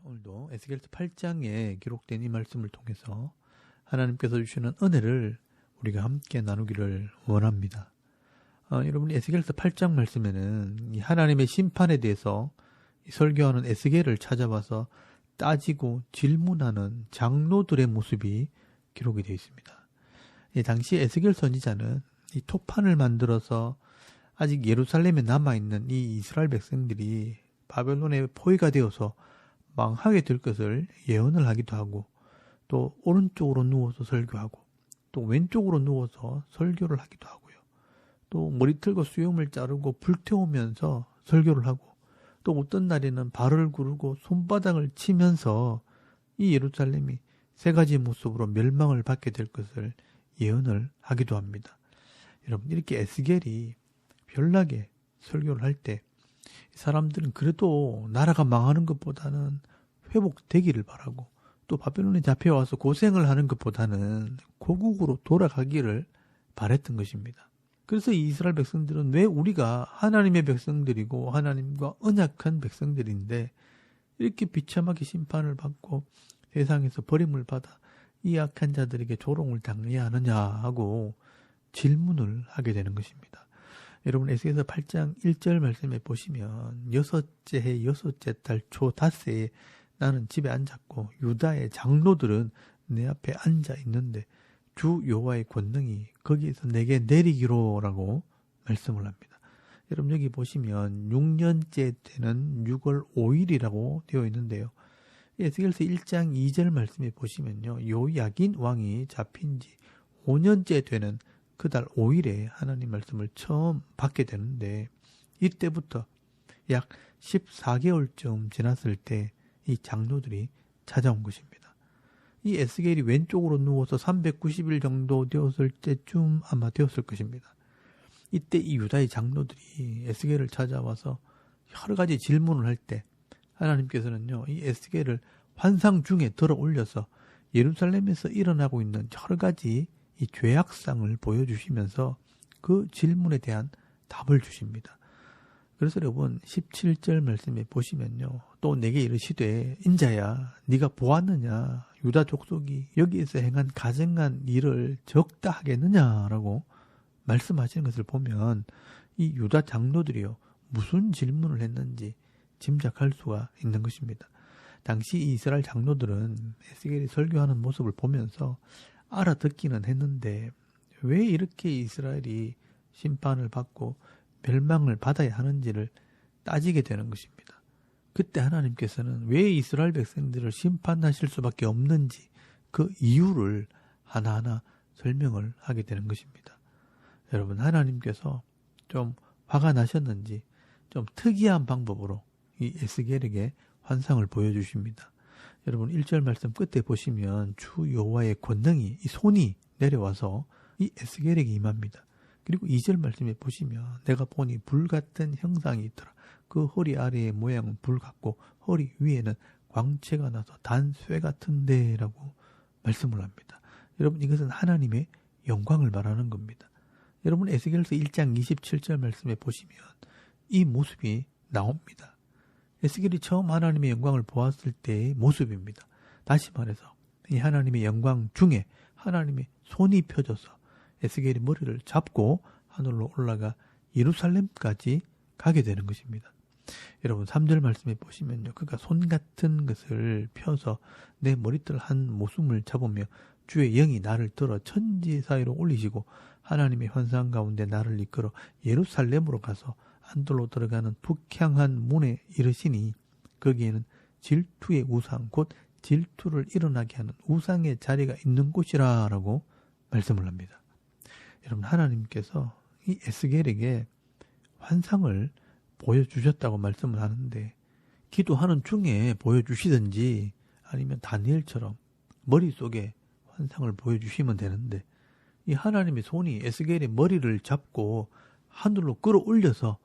오늘도 에스겔서 8장에 기록된 이 말씀을 통해서 하나님께서 주시는 은혜를 우리가 함께 나누기를 원합니다. 여러분, 에스겔서 8장 말씀에는 이 하나님의 심판에 대해서 설교하는 에스겔을 찾아와서 따지고 질문하는 장로들의 모습이 기록이 되어 있습니다. 당시 에스겔 선지자는 이 토판을 만들어서 아직 예루살렘에 남아있는 이 이스라엘 백성들이 바벨론에 포위가 되어서 망하게 될 것을 예언을 하기도 하고, 또 오른쪽으로 누워서 설교하고, 또 왼쪽으로 누워서 설교를 하기도 하고요. 또 머리털과 수염을 자르고 불태우면서 설교를 하고, 또 어떤 날에는 발을 구르고 손바닥을 치면서 이 예루살렘이 세 가지 모습으로 멸망을 받게 될 것을 예언을 하기도 합니다. 여러분, 이렇게 에스겔이 별나게 설교를 할 때 사람들은 그래도 나라가 망하는 것보다는 회복되기를 바라고, 또 바벨론에 잡혀와서 고생을 하는 것보다는 고국으로 돌아가기를 바랬던 것입니다. 그래서 이 이스라엘 백성들은 왜 우리가 하나님의 백성들이고 하나님과 언약한 백성들인데 이렇게 비참하게 심판을 받고 세상에서 버림을 받아 이 악한 자들에게 조롱을 당해야 하느냐 하고 질문을 하게 되는 것입니다. 여러분, 에스겔서 8장 1절 말씀에 보시면 여섯째 해 여섯째 달 초 닷새에 나는 집에 앉았고 유다의 장로들은 내 앞에 앉아 있는데 주 여호와의 권능이 거기에서 내게 내리기로라고 말씀을 합니다. 여러분, 여기 보시면 6년째 되는 6월 5일이라고 되어 있는데요. 에스겔서 1장 2절 말씀에 보시면요, 요야긴 왕이 잡힌 지 5년째 되는 그 달 5일에 하나님 말씀을 처음 받게 되는데, 이때부터 약 14개월쯤 지났을 때 이 장로들이 찾아온 것입니다. 이 에스겔이 왼쪽으로 누워서 390일 정도 되었을 때쯤 아마 되었을 것입니다. 이때 이 유다의 장로들이 에스겔을 찾아와서 여러 가지 질문을 할 때 하나님께서는요, 이 에스겔을 환상 중에 들어 올려서 예루살렘에서 일어나고 있는 여러 가지 이 죄악상을 보여주시면서 그 질문에 대한 답을 주십니다. 그래서 여러분, 17절 말씀에 보시면요, 또 내게 이르시되 인자야 네가 보았느냐, 유다 족속이 여기에서 행한 가증한 일을 적다 하겠느냐라고 말씀하시는 것을 보면 이 유다 장로들이요, 무슨 질문을 했는지 짐작할 수가 있는 것입니다. 당시 이스라엘 장로들은 에스겔이 설교하는 모습을 보면서 알아듣기는 했는데 왜 이렇게 이스라엘이 심판을 받고 멸망을 받아야 하는지를 따지게 되는 것입니다. 그때 하나님께서는 왜 이스라엘 백성들을 심판하실 수밖에 없는지 그 이유를 하나하나 설명을 하게 되는 것입니다. 여러분, 하나님께서 좀 화가 나셨는지 좀 특이한 방법으로 이 에스겔에게 환상을 보여주십니다. 여러분, 1절 말씀 끝에 보시면 주 여호와의 권능이, 이 손이 내려와서 이 에스겔에게 임합니다. 그리고 2절 말씀에 보시면 내가 보니 불같은 형상이 있더라. 그 허리 아래의 모양은 불 같고 허리 위에는 광채가 나서 단쇠 같은데 라고 말씀을 합니다. 여러분, 이것은 하나님의 영광을 말하는 겁니다. 여러분, 에스겔서 1장 27절 말씀에 보시면 이 모습이 나옵니다. 에스겔이 처음 하나님의 영광을 보았을 때의 모습입니다. 다시 말해서 이 하나님의 영광 중에 하나님의 손이 펴져서 에스겔이 머리를 잡고 하늘로 올라가 예루살렘까지 가게 되는 것입니다. 여러분, 3절 말씀에 보시면요, 그가 손 같은 것을 펴서 내 머리털 한 모순을 잡으며 주의 영이 나를 들어 천지 사이로 올리시고 하나님의 환상 가운데 나를 이끌어 예루살렘으로 가서 안돌로 들어가는 북향한 문에 이르시니 거기에는 질투의 우상 곧 질투를 일어나게 하는 우상의 자리가 있는 곳이라 라고 말씀을 합니다. 여러분, 하나님께서 이 에스겔에게 환상을 보여주셨다고 말씀을 하는데 기도하는 중에 보여주시든지 아니면 다니엘처럼 머릿속에 환상을 보여주시면 되는데 이 하나님의 손이 에스겔의 머리를 잡고 하늘로 끌어올려서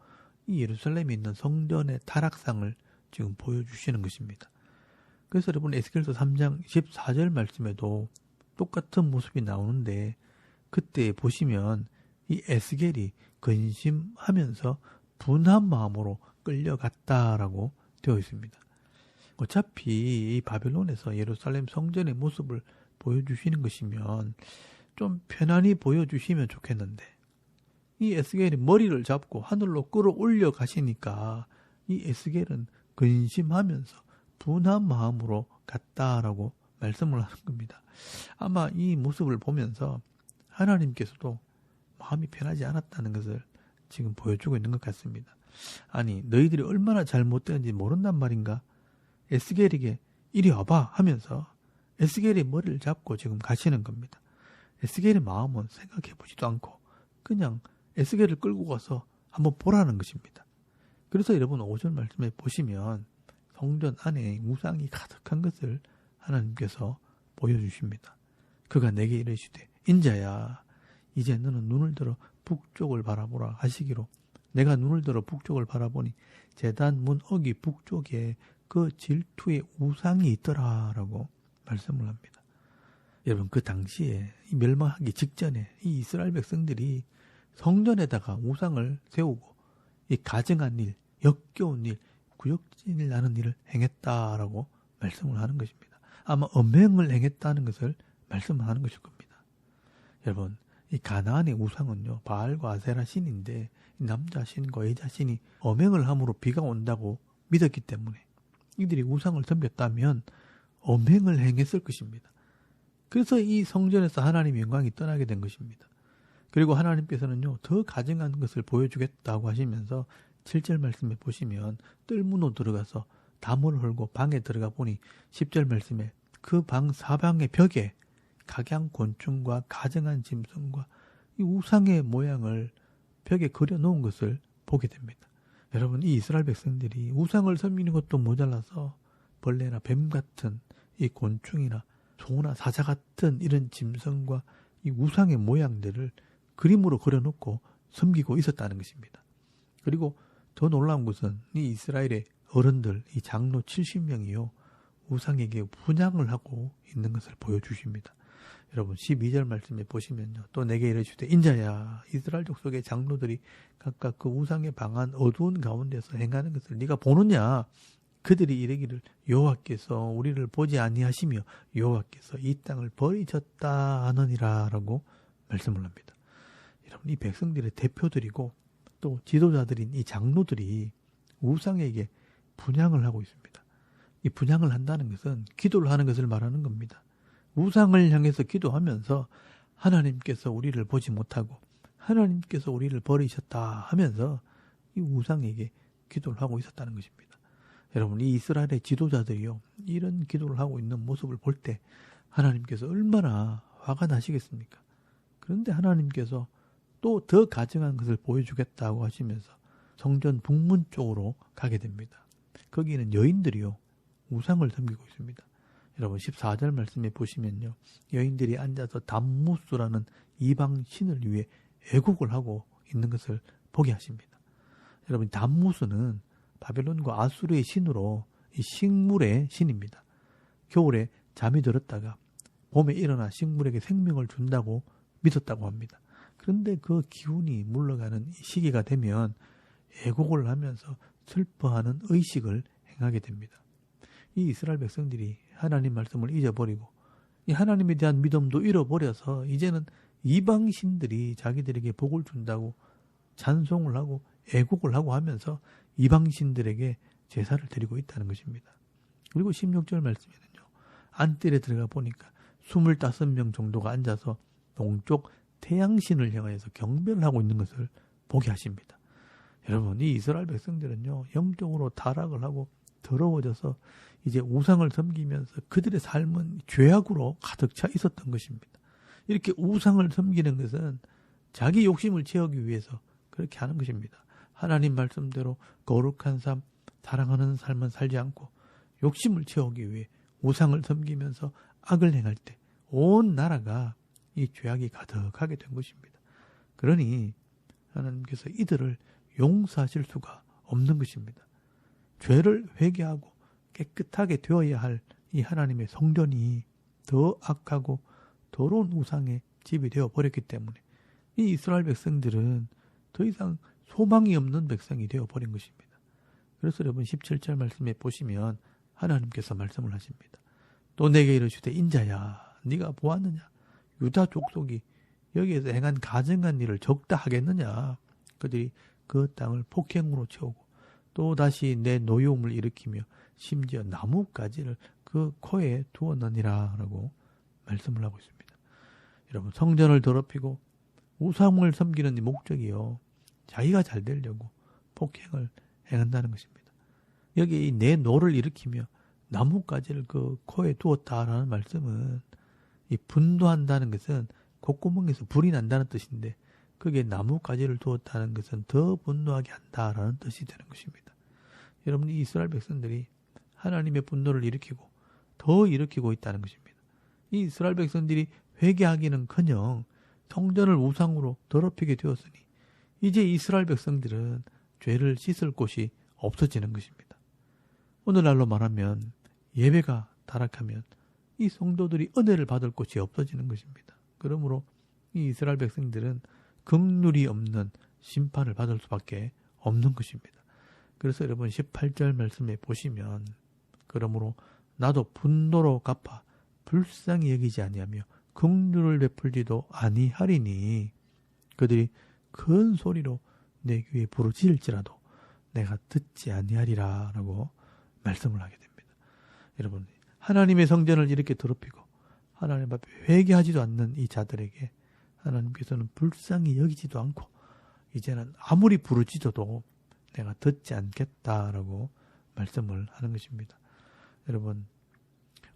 이 예루살렘에 있는 성전의 타락상을 지금 보여주시는 것입니다. 그래서 여러분, 에스겔서 3장 14절 말씀에도 똑같은 모습이 나오는데 그때 보시면 이 에스겔이 근심하면서 분한 마음으로 끌려갔다라고 되어 있습니다. 어차피 이 바벨론에서 예루살렘 성전의 모습을 보여주시는 것이면 좀 편안히 보여주시면 좋겠는데, 이 에스겔이 머리를 잡고 하늘로 끌어올려 가시니까 이 에스겔은 근심하면서 분한 마음으로 갔다라고 말씀을 하는 겁니다. 아마 이 모습을 보면서 하나님께서도 마음이 편하지 않았다는 것을 지금 보여주고 있는 것 같습니다. 아니, 너희들이 얼마나 잘못되는지 모른단 말인가? 에스겔에게 이리 와봐 하면서 에스겔의 머리를 잡고 지금 가시는 겁니다. 에스겔의 마음은 생각해 보지도 않고 그냥 에스겔을 끌고 가서 한번 보라는 것입니다. 그래서 여러분 5절 말씀에 보시면 성전 안에 우상이 가득한 것을 하나님께서 보여주십니다. 그가 내게 이르시되 인자야, 이제 너는 눈을 들어 북쪽을 바라보라 하시기로, 내가 눈을 들어 북쪽을 바라보니 제단 문 어기 북쪽에 그 질투의 우상이 있더라라고 말씀을 합니다. 여러분, 그 당시에 이 멸망하기 직전에 이 이스라엘 백성들이 성전에다가 우상을 세우고 이 가증한 일, 역겨운 일, 구역질 나는 일을 행했다라고 말씀을 하는 것입니다. 아마 엄행을 행했다는 것을 말씀하는 것일 겁니다. 여러분, 이 가나안의 우상은요, 바알과 아세라 신인데 남자 신과 여자 신이 엄행을 함으로 비가 온다고 믿었기 때문에 이들이 우상을 섬겼다면 엄행을 행했을 것입니다. 그래서 이 성전에서 하나님의 영광이 떠나게 된 것입니다. 그리고 하나님께서는요, 더 가증한 것을 보여주겠다고 하시면서 7절 말씀에 보시면 뜰문으로 들어가서 담을 헐고 방에 들어가 보니 10절 말씀에 그 방 사방의 벽에 각양곤충과 가증한 짐승과 이 우상의 모양을 벽에 그려놓은 것을 보게 됩니다. 여러분, 이 이스라엘 백성들이 우상을 섬기는 것도 모자라서 벌레나 뱀 같은 이 곤충이나 소나 사자 같은 이런 짐승과 이 우상의 모양들을 그림으로 그려놓고 섬기고 있었다는 것입니다. 그리고 더 놀라운 것은 이 이스라엘의 어른들, 이 장로 70명이요, 우상에게 분향을 하고 있는 것을 보여주십니다. 여러분, 12절 말씀에 보시면요, 또 내게 이르시되 인자야, 이스라엘 족속의 장로들이 각각 그 우상에 방한 어두운 가운데서 행하는 것을 네가 보느냐? 그들이 이르기를 여호와께서 우리를 보지 아니하시며 여호와께서 이 땅을 버리셨다 하느니라 라고 말씀을 합니다. 여러분, 이 백성들의 대표들이고 또 지도자들인 이 장로들이 우상에게 분향을 하고 있습니다. 이 분향을 한다는 것은 기도를 하는 것을 말하는 겁니다. 우상을 향해서 기도하면서 하나님께서 우리를 보지 못하고 하나님께서 우리를 버리셨다 하면서 이 우상에게 기도를 하고 있었다는 것입니다. 여러분, 이 이스라엘의 지도자들이요, 이런 기도를 하고 있는 모습을 볼 때 하나님께서 얼마나 화가 나시겠습니까? 그런데 하나님께서 또 더 가증한 것을 보여주겠다고 하시면서 성전 북문 쪽으로 가게 됩니다. 거기는 여인들이요, 우상을 섬기고 있습니다. 여러분, 14절 말씀에 보시면요, 여인들이 앉아서 담무스라는 이방 신을 위해 애국을 하고 있는 것을 보게 하십니다. 여러분, 담무스는 바벨론과 아수르의 신으로 이 식물의 신입니다. 겨울에 잠이 들었다가 봄에 일어나 식물에게 생명을 준다고 믿었다고 합니다. 그런데 그 기운이 물러가는 시기가 되면 애곡을 하면서 슬퍼하는 의식을 행하게 됩니다. 이 이스라엘 백성들이 하나님 말씀을 잊어버리고 이 하나님에 대한 믿음도 잃어버려서 이제는 이방신들이 자기들에게 복을 준다고 찬송을 하고 애곡을 하고 하면서 이방신들에게 제사를 드리고 있다는 것입니다. 그리고 16절 말씀에는요, 안뜰에 들어가 보니까 25명 정도가 앉아서 동쪽 태양신을 향해서 경배를 하고 있는 것을 보게 하십니다. 여러분, 이 이스라엘 백성들은요, 영적으로 타락을 하고 더러워져서 이제 우상을 섬기면서 그들의 삶은 죄악으로 가득 차 있었던 것입니다. 이렇게 우상을 섬기는 것은 자기 욕심을 채우기 위해서 그렇게 하는 것입니다. 하나님 말씀대로 거룩한 삶, 사랑하는 삶은 살지 않고 욕심을 채우기 위해 우상을 섬기면서 악을 행할 때 온 나라가 이 죄악이 가득하게 된 것입니다. 그러니 하나님께서 이들을 용서하실 수가 없는 것입니다. 죄를 회개하고 깨끗하게 되어야 할 이 하나님의 성전이 더 악하고 더러운 우상의 집이 되어 버렸기 때문에 이 이스라엘 백성들은 더 이상 소망이 없는 백성이 되어버린 것입니다. 그래서 여러분 17절 말씀에 보시면 하나님께서 말씀을 하십니다. 또 내게 이르시되 인자야 네가 보았느냐 유다 족속이 여기에서 행한 가증한 일을 적다 하겠느냐. 그들이 그 땅을 폭행으로 채우고 또 다시 내 노여움을 일으키며 심지어 나뭇가지를 그 코에 두었느니라 라고 말씀을 하고 있습니다. 여러분 성전을 더럽히고 우상을 섬기는 이 목적이요 자기가 잘 되려고 폭행을 행한다는 것입니다. 여기 이 내 노를 일으키며 나뭇가지를 그 코에 두었다라는 말씀은 이 분노한다는 것은 콧구멍에서 불이 난다는 뜻인데 그게 나뭇가지를 두었다는 것은 더 분노하게 한다라는 뜻이 되는 것입니다. 여러분 이 이스라엘 백성들이 하나님의 분노를 일으키고 더 일으키고 있다는 것입니다. 이 이스라엘 백성들이 회개하기는커녕 성전을 우상으로 더럽히게 되었으니 이제 이스라엘 백성들은 죄를 씻을 곳이 없어지는 것입니다. 오늘날로 말하면 예배가 타락하면 이 성도들이 은혜를 받을 곳이 없어지는 것입니다. 그러므로 이 이스라엘 백성들은 긍휼이 없는 심판을 받을 수밖에 없는 것입니다. 그래서 여러분 18절 말씀에 보시면 그러므로 나도 분노로 갚아 불쌍히 여기지 아니하며 긍휼을 베풀지도 아니하리니 그들이 큰 소리로 내 귀에 부르짖을지라도 내가 듣지 아니하리라 라고 말씀을 하게 됩니다. 여러분 하나님의 성전을 이렇게 더럽히고 하나님 앞에 회개하지도 않는 이 자들에게 하나님께서는 불쌍히 여기지도 않고 이제는 아무리 부르짖어도 내가 듣지 않겠다라고 말씀을 하는 것입니다. 여러분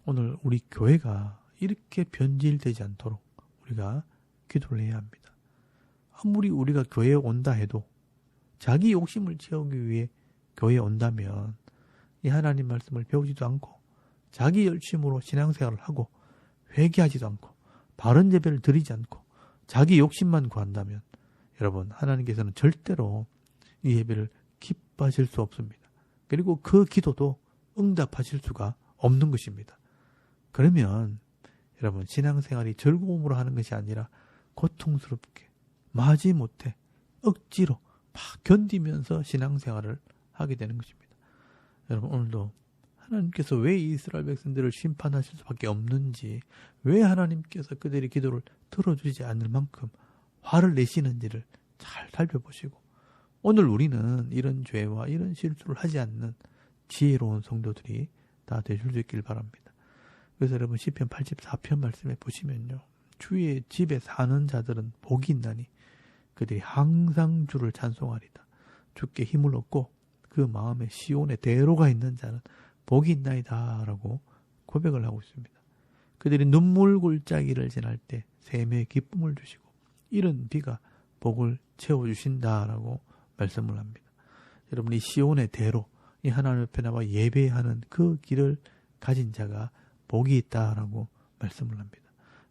오늘 우리 교회가 이렇게 변질되지 않도록 우리가 기도를 해야 합니다. 아무리 우리가 교회에 온다 해도 자기 욕심을 채우기 위해 교회에 온다면 이 하나님 말씀을 배우지도 않고 자기 열심으로 신앙생활을 하고 회개하지도 않고 바른 예배를 드리지 않고 자기 욕심만 구한다면 여러분 하나님께서는 절대로 이 예배를 기뻐하실 수 없습니다. 그리고 그 기도도 응답하실 수가 없는 것입니다. 그러면 여러분 신앙생활이 즐거움으로 하는 것이 아니라 고통스럽게 마지못해 억지로 막 견디면서 신앙생활을 하게 되는 것입니다. 여러분 오늘도 하나님께서 왜 이스라엘 백성들을 심판하실 수밖에 없는지 왜 하나님께서 그들의 기도를 들어주지 않을 만큼 화를 내시는지를 잘 살펴보시고 오늘 우리는 이런 죄와 이런 실수를 하지 않는 지혜로운 성도들이 다 되실 수 있길 바랍니다. 그래서 여러분 시편 84편 말씀에 보시면요. 주의 집에 사는 자들은 복이 있나니 그들이 항상 주를 찬송하리다. 주께 힘을 얻고 그 마음에 시온의 대로가 있는 자는 복이 있나이다 라고 고백을 하고 있습니다. 그들이 눈물 골짜기를 지날 때 샘의 기쁨을 주시고 이른 비가 복을 채워주신다라고 말씀을 합니다. 여러분 이 시온의 대로 이 하나님 앞에 나와 예배하는 그 길을 가진 자가 복이 있다라고 말씀을 합니다.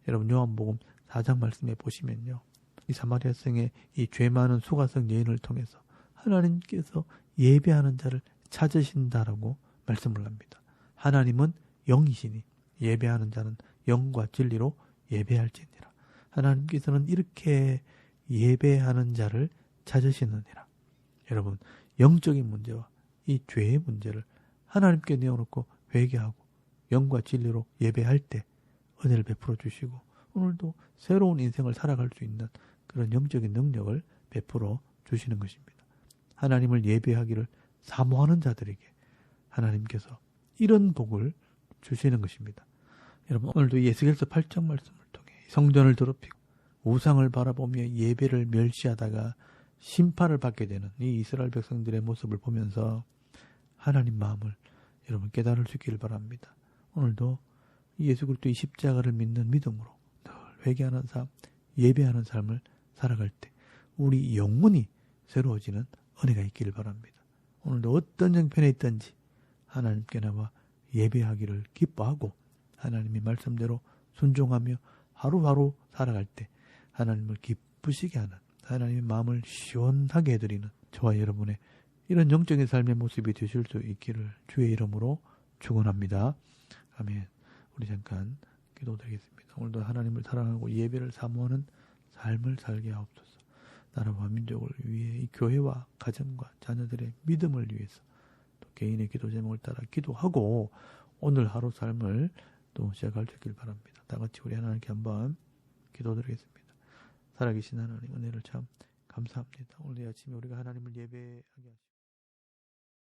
여러분 요한복음 4장 말씀에 보시면요. 이 사마리아 성의 이 죄 많은 수가성 여인을 통해서 하나님께서 예배하는 자를 찾으신다라고 말씀을 합니다. 하나님은 영이시니 예배하는 자는 영과 진리로 예배할지니라. 하나님께서는 이렇게 예배하는 자를 찾으시느니라. 여러분 영적인 문제와 이 죄의 문제를 하나님께 내어놓고 회개하고 영과 진리로 예배할 때 은혜를 베풀어 주시고 오늘도 새로운 인생을 살아갈 수 있는 그런 영적인 능력을 베풀어 주시는 것입니다. 하나님을 예배하기를 사모하는 자들에게 하나님께서 이런 복을 주시는 것입니다. 여러분 오늘도 에스겔서 8장 말씀을 통해 성전을 더럽히고 우상을 바라보며 예배를 멸시하다가 심판을 받게 되는 이 이스라엘 백성들의 모습을 보면서 하나님 마음을 여러분 깨달을 수 있기를 바랍니다. 오늘도 예수 그리스도의 십자가를 믿는 믿음으로 늘 회개하는 삶, 예배하는 삶을 살아갈 때 우리 영혼이 새로워지는 은혜가 있기를 바랍니다. 오늘도 어떤 형편에 있든지 하나님께 나와 예배하기를 기뻐하고 하나님의 말씀대로 순종하며 하루하루 살아갈 때 하나님을 기쁘시게 하는 하나님의 마음을 시원하게 해드리는 저와 여러분의 이런 영적인 삶의 모습이 되실 수 있기를 주의 이름으로 축원합니다. 아멘. 우리 잠깐 기도드리겠습니다. 오늘도 하나님을 사랑하고 예배를 사모하는 삶을 살게 하옵소서. 나라와 민족을 위해 이 교회와 가정과 자녀들의 믿음을 위해서 또 개인의 기도 제목을 따라 기도하고 오늘 하루 삶을 또 시작할 수 있길 바랍니다. 다 같이 우리 하나님께 한번 기도드리겠습니다. 살아계신 하나님 은혜를 참 감사합니다. 오늘 아침에 우리가 하나님을 예배하게 하시고